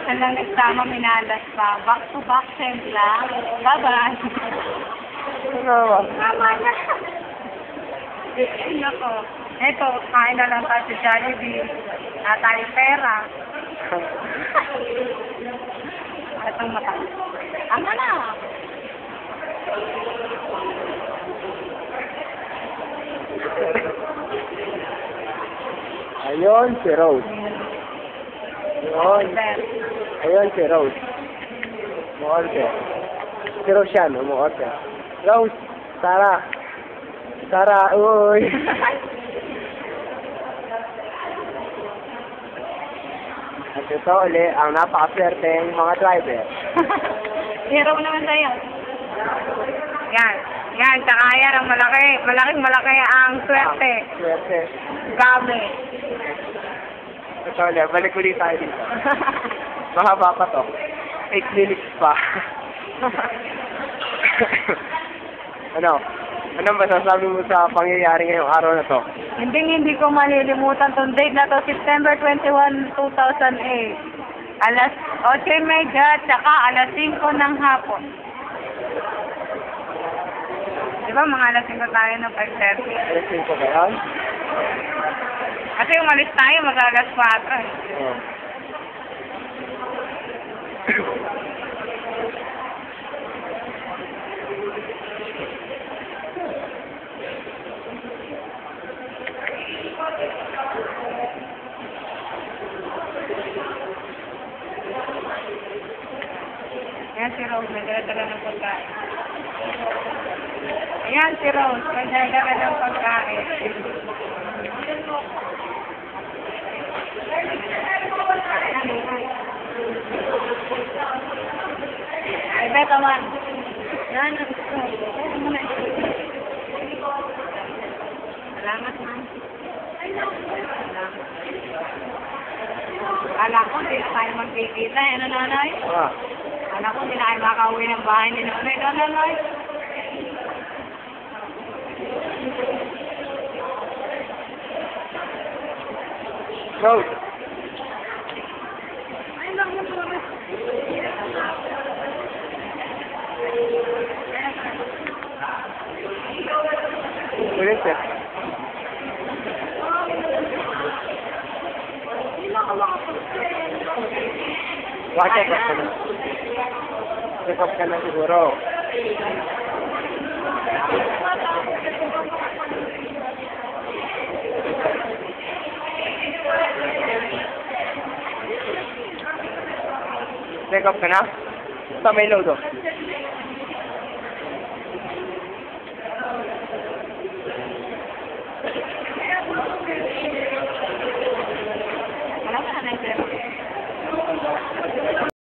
Minsan lang nagsama, minalas pa. Back to back, sempla. Bye-bye. Ano? Tama na. Nako. Eto, kain na lang tayo sa Jollibee. Tayong pera. Atang mata. Tama na. Ayun, si Rose. Ayun. Ayun, si Rose. Muorte. Si Rose yan, muorte. Rose, Sarah. Sarah, uy. At ito ulit, ang napakaswerteng mga driver. Hero naman sa'yo. Yan. Yan, tsaka yan ang malaki. Malaking-malaki ang swerte. Swerte. Gabi. Ito ulit, balik ulit tayo dito. Mahaba pa to. 8 minutes pa. Ano? Anong masasabi mo sa pangyayari ngayong araw na to? Hindi ko malilimutan tong date na to, September 21, 2008. Alas 8:30, tsaka alas 5 ng hapon. Di ba mga alas 5 tayo ng 5:30? Alas 5 ba yan? Kasi umalis tayo, mag-alas 4. Oo. Ayan si Rose, nagdala ng pagkain. Ayan si Rose, nagdala ng pagkain. Ay, Beto man. Yan, salamat man. Alam ko, hindi na tayo magkikita. Ano, nanay? Ah. Alam ko, hindi na kayo makauwi ng bahay ni nanay. Ano, nanay? Rose. Ay, lang mo po. Ulit eh. Check up ka na. Check up ka na siguro. Check up ka na? Sa may load oh.